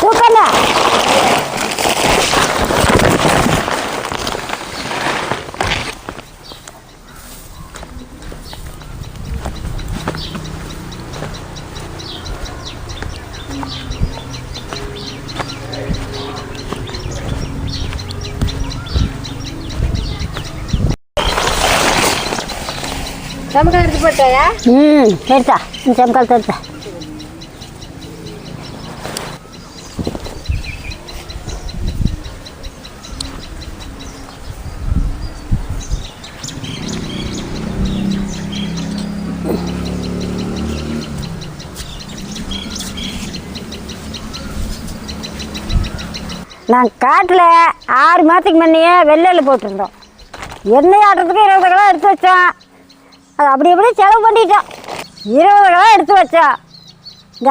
தூக்கங்க. சமக்கால் எடுத்து போட்டாயா? எடுத்தா சமக்கால் எடுத்தா. நான் காட்டில் 6 மாதத்துக்கு முன்னையே வெள்ளையில் போட்டிருந்தோம். எண்ணெய் ஆட்டுறதுக்கு 20 கிலோ எடுத்து வச்சோம். அது அப்படி எப்படி செலவு பண்ணிட்டோம். 20 கிலோ எடுத்து வச்சோம். இந்த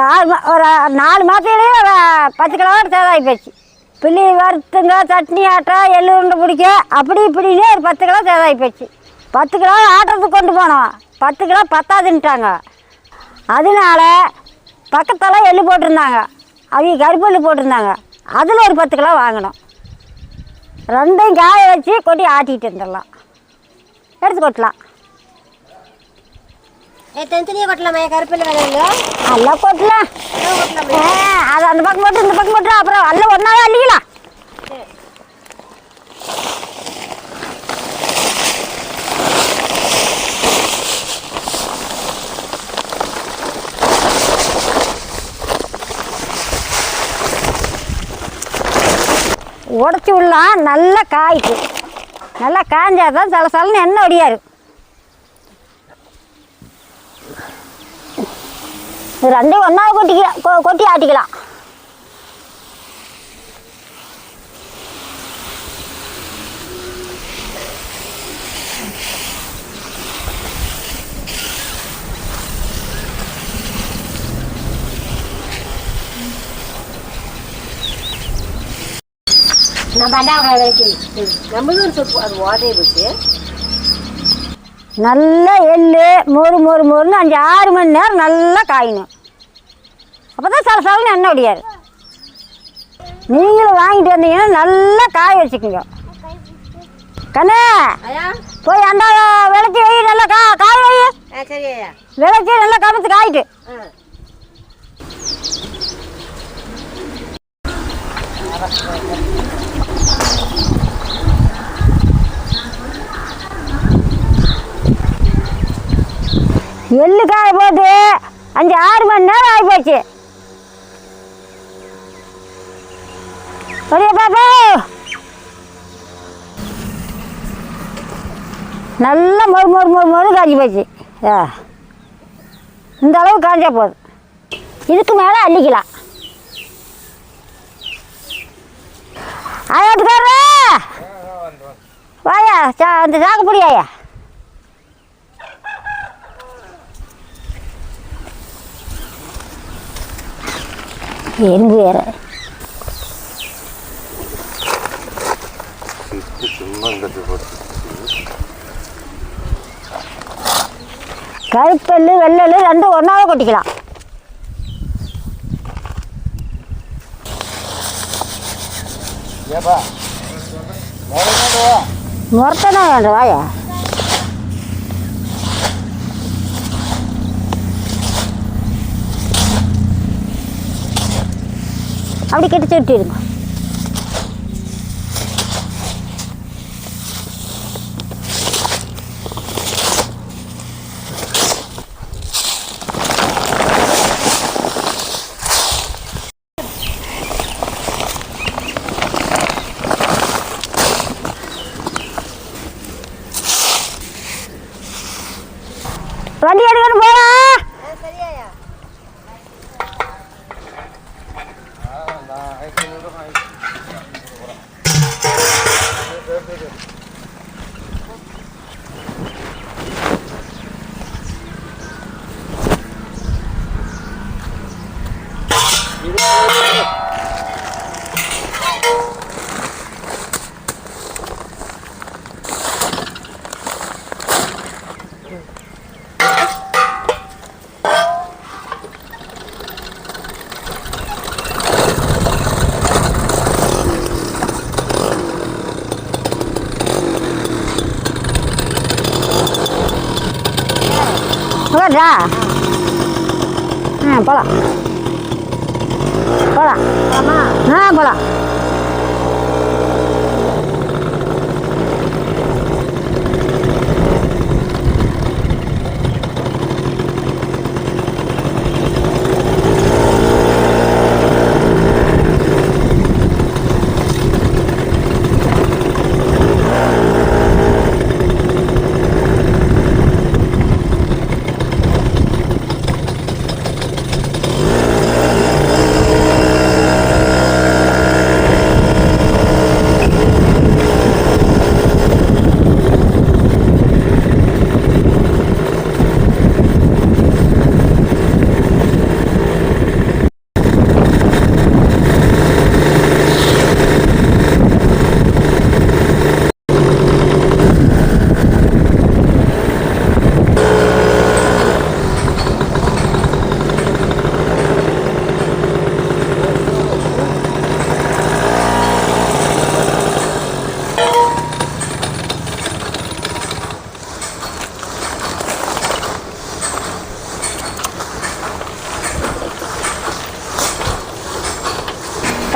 ஒரு 4 மாதத்துலேயே ஒரு 10 கிலோ தேதாகி போச்சு. பிள்ளி வறுத்துங்க, சட்னி ஆட்ட, எள்ளு உருண்டை பிடிக்க, அப்படி இப்படின்னு ஒரு 10 கிலோ தேதாகி போச்சு. 10 கிலோ ஆட்டுறதுக்கு கொண்டு போனோம். 10 கிலோ பத்தாதுன்ட்டாங்க. அதனால பக்கத்தில் எள்ளு போட்டிருந்தாங்க, அவங்க கருப்பெள்ளு போட்டிருந்தாங்க. அதில் ஒரு 10 கிலோ வாங்கினோம். ரெண்டையும் காய வச்சு கொட்டி ஆட்டிகிட்டு இருந்துடலாம், எடுத்து கொட்டலாம். தனித்தனியாக கொட்டலாமா? கருப்பில் வேலைங்க எல்லாம் கொட்டலாம். அது அந்த பக்கம் போட்டு இந்த பக்கம் போட்டு அப்புறம் எல்லாம் ஒன்றாவே அள்ளிக்கலாம். உடச்சி விடலாம். நல்லா காய்க்கு, நல்லா காய்ஞ்சாதான் சில சலன்னு எண்ணெய் ஒடியாரு. இது ரெண்டையும் ஒன்றாவது கொட்டி ஆட்டிக்கலாம். நல்லா எள்ளு மொறு மொறு மொறுன்னு 5-6 மணி நேரம் நல்லா காயணும். அப்போ தான் சில சலன்னு எண்ணெய் ஒடியாரு. நீங்களும் வாங்கிட்டு வந்தீங்கன்னா நல்லா காய வச்சுக்கோங்க. கண்ணே போய் அந்த விளச்சி வை, நல்லா காய வை. விளச்சி நல்லா கமுத்து காயிட்டு. எள்ளு காய போட்டு 5-6 மணி நேரம் ஆகி போச்சு. பாப்பா நல்லா மொறு மொறு மொறு மொறு காஞ்சி போச்சு. இந்த அளவு காஞ்சா போதும். இதுக்கு மேலே அள்ளிக்கலாம். ஆயாட்டுக்காரா வாயா, அந்த சாக்குப்படியாயா. எறும்பு வேற. கருப்பெல்லு வெள்ளெல்லு ரெண்டும் ஒன்றாவே கொட்டிக்கலாம். முறத்தனா வேண்டாம் வாயா. அப்படி கெட்டு சுட்டிடுங்க. வண்டி எடுக்கணும் போகலாம். உட்காருடா. போகலாம் போகலாம். போகலாம்.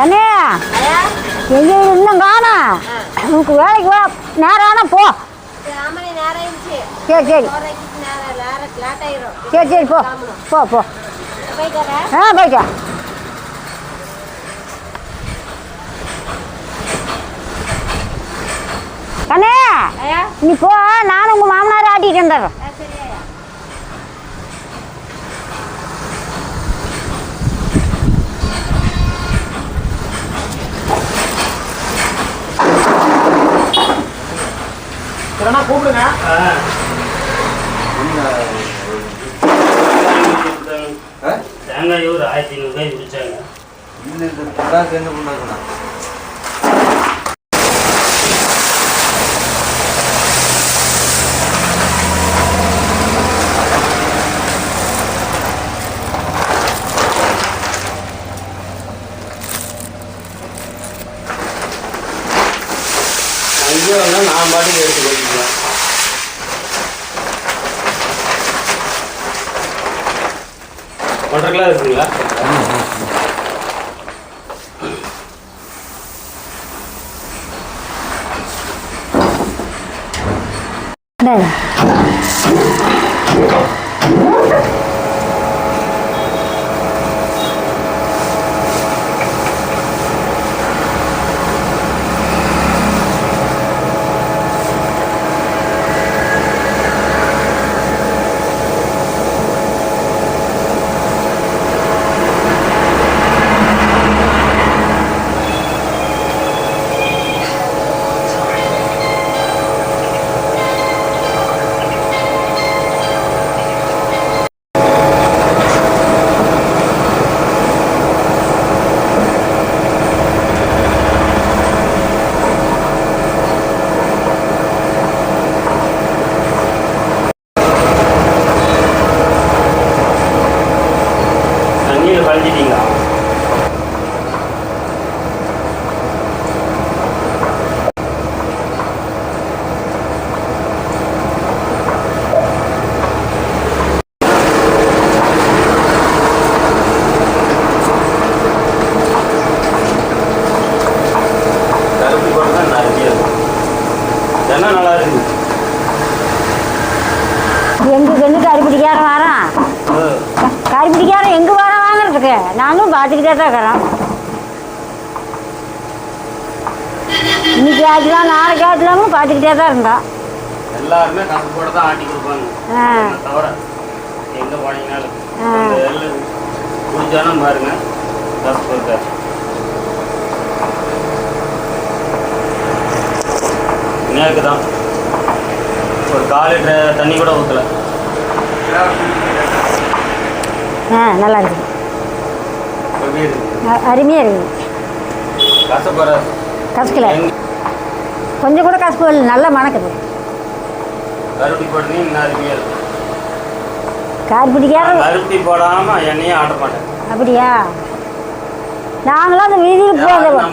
கண்ணே எங்க இன்னும் காணா. உனக்கு வேலைக்கு வா, நேரம் ஆனா போ. சரி சரி சரி சரி போ போ போ. போய்க்கா. கண்ணே நீ போ, நானும் உங்க மாமனார் ஆட்டிட்டு வந்துடுறேன். கூப்பிடுங்க. தேங்காய் ஒரு 1500 குடிச்சாங்க. என்ன பண்ணாங்கண்ணா? அங்கே வந்தால் நான் பாட்டுக்கு எடுத்து கொடுத்துருவேன். ஒன்றரை இருக்குங்களா? கழிச்சிட்டீங்களா? கருப்பி போட்டு தான் நிறைய இருக்கும். என்ன நல்லா இருக்குது. எங்க கருப்பிடிக்காரன் வரான். கருப்பிடிக்காரன் எங்க வர வாங்குறதுக்கு நானும் பார்த்துக்கிட்டே தான் இருக்கிறேன். இன்னைக்கு ஆச்சுலாம் நாளைக்கு ஆச்சுலாமும் பார்த்துக்கிட்டே தான் இருந்தோம். எல்லாருமே கணக்கு போட தான் ஆட்டி கொடுப்பாங்க. தவிர எங்கே போனீங்கனாலும் குடிச்சாலும் பாருங்க காசு கொடுத்தாரு. நேருக்கு தான் ஒரு 1/4 லிட்டர் தண்ணி கூட ஊற்றலை. நல்லா இருக்குது. எப்படி இருக்குது? அருமையாக இருக்குது. கசப்பற கசக்கல, கொஞ்சம் கூட கசப்பு இல்லை, நல்லா மணக்குது. கருப்பட்டி போட்டீங்க இன்னும் அருமையாக இருக்கும். கருப்பட்டி போடாமல் எண்ணெயே ஆட்ட மாட்டேன். அப்படியா? நாங்களாம் அந்த வீதியில்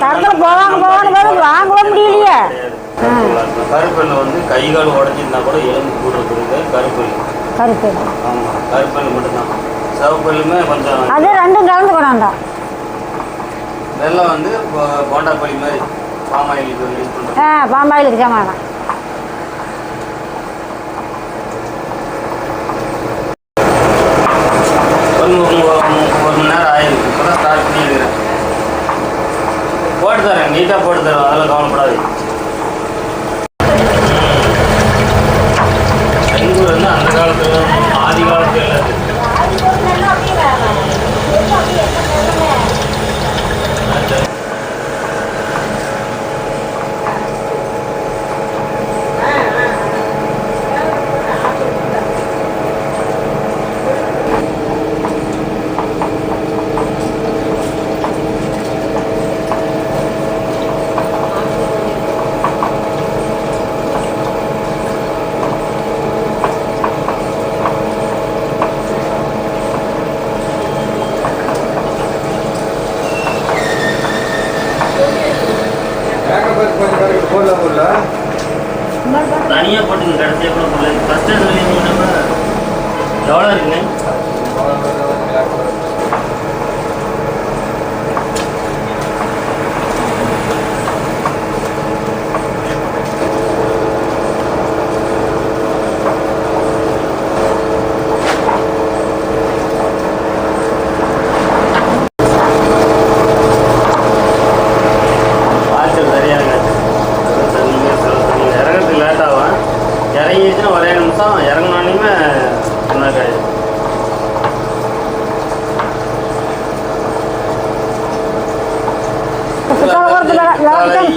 தரத்தில் போவாங்க போது வாங்கவே முடியலையே. கருப்பெண்ணெய் வந்து கை கால் உடஞ்சிருந்தா கூட எலும்பு கூட கொடுங்க. கருப்பு கருப்பு. ஆமாம், கருப்பல் மட்டும்தான். சிவப்பல்லுமே கொஞ்சம் அது ரெண்டும் கலந்து கொண்டாந்தா. வெள்ளம் வந்து போண்டா பழி மாதிரி பாமாயிலுக்கு யூஸ் பண்ணுறோம். பாம்பாயிலுக்கு சமாதான். ஒரு மணி நேரம் ஆயிருக்கு. இப்போ தான் ஸ்டார்ட் பண்ணியிருக்கிறேன். போட்டு தரேன், நீட்டாக போட்டு தரேன், அதெல்லாம் கவலைப்படாது. ஐநூறு வந்து அந்த காலத்தில் ஆதி காலத்தில் இல்லை. தனியாக போட்டுங்க, கடைசியாக கூட போடல. ஃபஸ்ட்டு சொல்லியிருந்தீங்கன்னா எவ்வளோ இருக்குங்க? வாட்சல் சரியாங்க. இறங்கிறதுக்கு லேட் ஆகும். இறங்கிச்சுன்னா ஒரே நிமிஷம் இறங்கினோடனே சொன்னாக்காய்.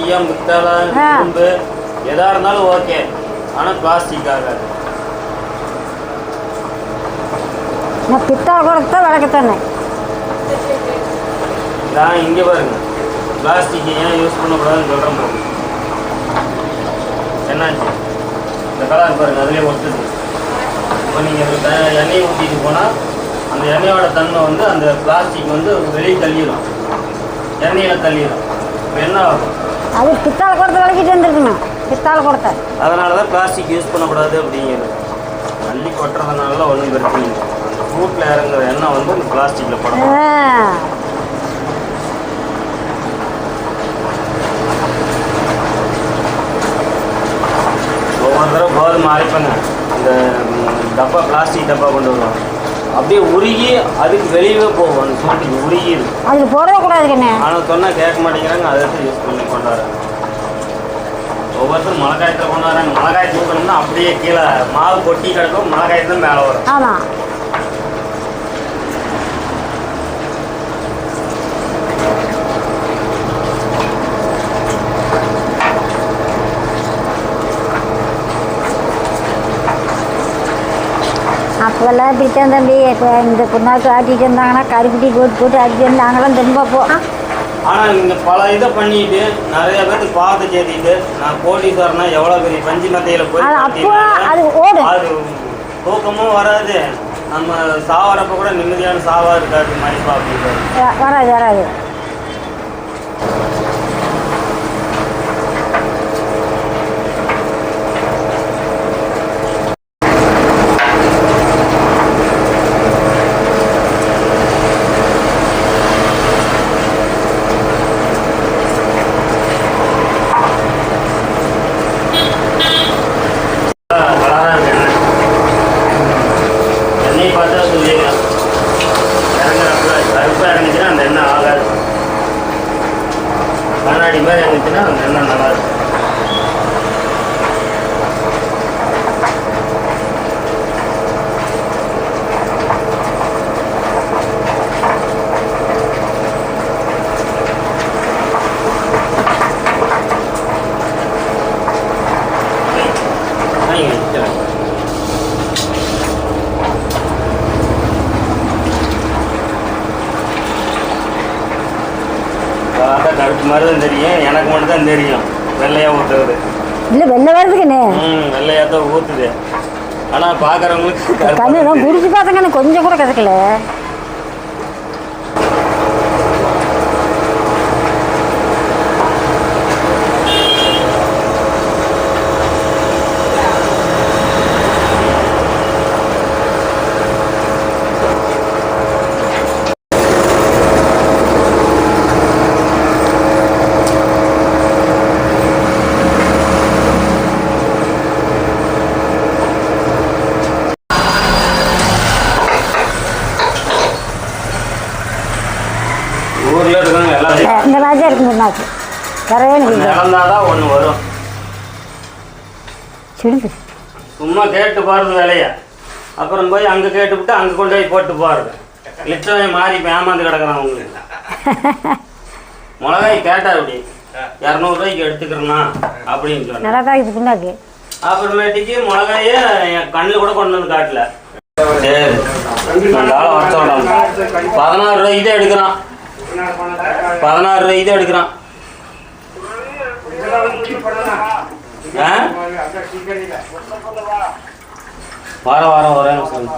ஈயம், பித்தளை, இரும்பு எதா இருந்தாலும் ஓகே. ஆனால் பிளாஸ்டிக் ஆகாது. நான் பித்தளை கொடுத்தா விளக்கத்தானே. நான் இங்கே பாருங்க, பிளாஸ்டிக் ஏன் யூஸ் பண்ணக்கூடாதுன்னு சொல்கிறேன் பாருங்க. என்னாச்சு இந்த கலர் பாருங்க, அதுலேயே ஒட்டுது. இப்போ நீங்கள் எண்ணெய் ஊற்றிட்டு போனால் அந்த எண்ணெயோட தன்மை வந்து அந்த பிளாஸ்டிக் வந்து வெளியே தள்ளிடும், எண்ணெயில் தள்ளிடும். இப்போ என்ன ஆகும்? அது பித்தாளை கொடுத்த விளக்கிட்டு வந்துருக்குண்ணா. பித்தாளை கொடுத்த அதனால தான் பிளாஸ்டிக் யூஸ் பண்ணக்கூடாது அப்படிங்கிறது. தள்ளி கொட்டுறதுனால ஒன்றும் பிரச்சனை இல்லை. அந்த ஃப்ரூட்டில் இறங்குற எண்ணெய் வந்து அந்த பிளாஸ்டிக்கில் படும். ஒவ்வொரு தடவை கோதுமை அரைப்பேங்க, இந்த டப்பா பிளாஸ்டிக் டப்பா கொண்டு வருவோம். அப்படியே உருகி அதுக்கு வெளியவே போகும். அந்த சூட்டுக்கு உருகி இருக்கும். அதுக்கு போடக்கூடாதுண்ணே. ஆனால் சொன்னால் கேட்க மாட்டேங்கிறாங்க. அதை எடுத்து யூஸ் பண்ணி கொண்டாடுறாங்க. ஒவ்வொருத்தரும் மிளகாயத்தில் கொண்டாடுறாங்க. மிளகாய் தூக்கணும்னா அப்படியே கீழே மாவு கொட்டி கிடக்கும், மிளகாயத்தில் மேலே வரும். ஆமாம். அப்போல்லாம் இப்படித்தான் தம்பி. இப்போ இந்த புண்ணாக்கு ஆட்டிட்டு இருந்தாங்கன்னா கருப்பட்டி போட்டு போட்டு அடிச்சு நாங்களாம் திரும்ப போகிறோம். ஆனால் இங்கே பல இதை பண்ணிட்டு நிறைய பேருக்கு பாவத்தை சேர்த்திட்டு நான் கோடீஸ்வரனா எவ்வளோ பெரிய பஞ்சு மத்தையில் போய் அப்போ அது ஓடும். அது தூக்கமும் வராது. நம்ம சாவரப்போ கூட நிம்மதியான சாவாக இருக்காது. மதிப்பா அப்படின்னு வராது வராது. எண்ணெய் பார்த்தா சொல்லிடலாம். இறங்குறப்ப கருப்பாக இறங்குச்சுன்னா அந்த எண்ணெய் ஆகாது. கண்ணாடி மாதிரி இறங்குச்சுன்னா அந்த எண்ணெய் நல்லா இருக்கும். கருப்பு மாதிரி தான் தெரியும். எனக்கு மட்டும் தான் தெரியும் வெள்ளையாக ஊற்றுறது. இல்லை வெள்ளை வருதுக்குண்ணே. வெள்ளையாக தான் ஊற்றுது. ஆனால் பார்க்குறவங்களுக்கு கண்ணு தான் குடிச்சு பார்த்தங்கன்னு கொஞ்சம் கூட கசக்கல. மாதிரி தான் இருக்கும் புண்ணாக்கு கரையேன்னு இழந்தாதான் ஒன்று வரும். சிடுது. சும்மா கேட்டு பாருங்க வேலையை, அப்புறம் போய் அங்கே கேட்டுவிட்டு அங்கே கொண்டு போய் போட்டு பாருங்க. லிட்டரை மாறி இப்போ ஏமாந்து கிடக்குறான் உங்களுக்கு. மிளகாய் கேட்டார் அப்படி 200 ரூபாய்க்கு எடுத்துக்கிறேன்னா அப்படின்னு சொன்னேன். நல்லா தான் இது புண்ணாக்கு. அப்புறமேட்டுக்கு மிளகாயே என் கண்ணில் கூட கொண்டு வந்து காட்டல. சரி அந்த ஆளை வர சொல்கிறான். 16 ரூபாய்க்கு தான் எடுக்கிறான். 16 ரூபாய்க்கு தான் எடுக்கிறான். வாரம் ஒரே நிமிஷம்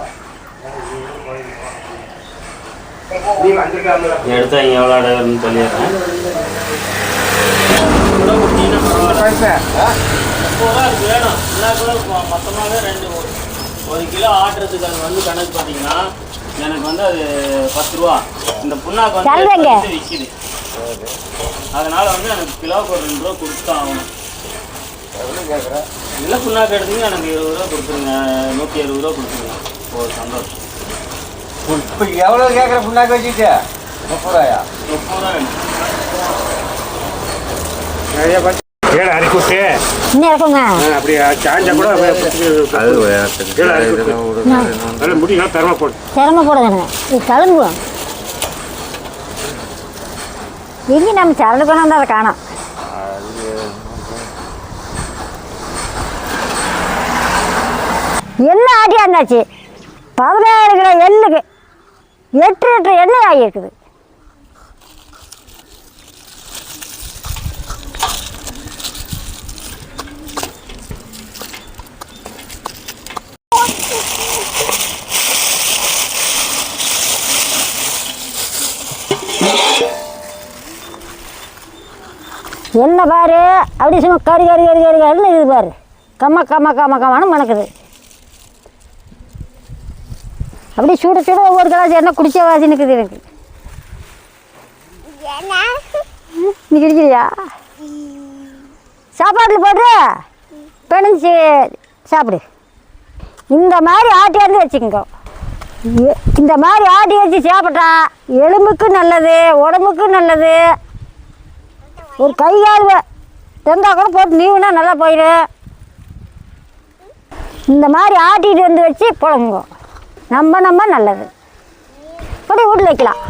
எடுத்து இங்கே எவ்வளோ அடையாளம்னு சொல்லிடுறேன். வேணும் எல்லா கூட மொத்தமாகவே 1 கிலோ ஆட்டுறதுக்கு அது வந்து கணக்கு பார்த்தீங்கன்னா எனக்கு வந்து அது 10 ரூபா. இந்த புண்ணாக்கு வந்து விற்கிது. அதனால வந்து எனக்கு கிலோவுக்கு ஒரு 2 ரூபா கொடுத்து ஆகணும். இல்லை புண்ணாக்கு எடுத்தீங்க எனக்கு 20 ரூபா கொடுத்துருங்க, 160 ரூபா கொடுத்துருங்க. ஒரு சந்தோஷம். இப்போ எவ்வளோ கேட்குற புண்ணாக்கு வச்சுட்டு 30 ரூபாயா? 30 ரூபா வேணும். அரிக்குட்டு இன்னும் இருக்குங்க. அப்படி சாஞ்சா கூட முடியும் தரமா போட்டு சிரமப்படுதுங்க. இது கலங்குவோம். எங்கே நம்ம சரடு கொண்டாந்து அதை காணோம். எண்ணெய் ஆட்டியா இருந்தாச்சு. 17 கிலோ எள்ளுக்கு 8 லிட்டர் எண்ணெய் ஆகியிருக்குது. என்ன பாரு அப்படி சும்மா கறி இது பாரு கம்மான்னு மணக்குது. அப்படி சுட ஒவ்வொரு கிளாஸ் என்ன குடிச்ச வாசி நிற்குது எனக்கு. நீ குடிக்கிறியா? சாப்பாட்டில் போட்டு பிணைஞ்சி சாப்பிடு. இந்த மாதிரி ஆட்டியாந்து வச்சுக்கோங்க. இந்த மாதிரி ஆட்டி வச்சு சாப்பிட்டா எலும்புக்கு நல்லது, உடம்புக்கு நல்லது. ஒரு கை கால் வெந்தால் கூட போட்டு நீவுனா நல்லா போயிடும். இந்த மாதிரி ஆட்டிகிட்டு வந்து வச்சு புழங்குங்க. நம்ம நல்லது. அப்படி வீட்டில் வைக்கலாம்.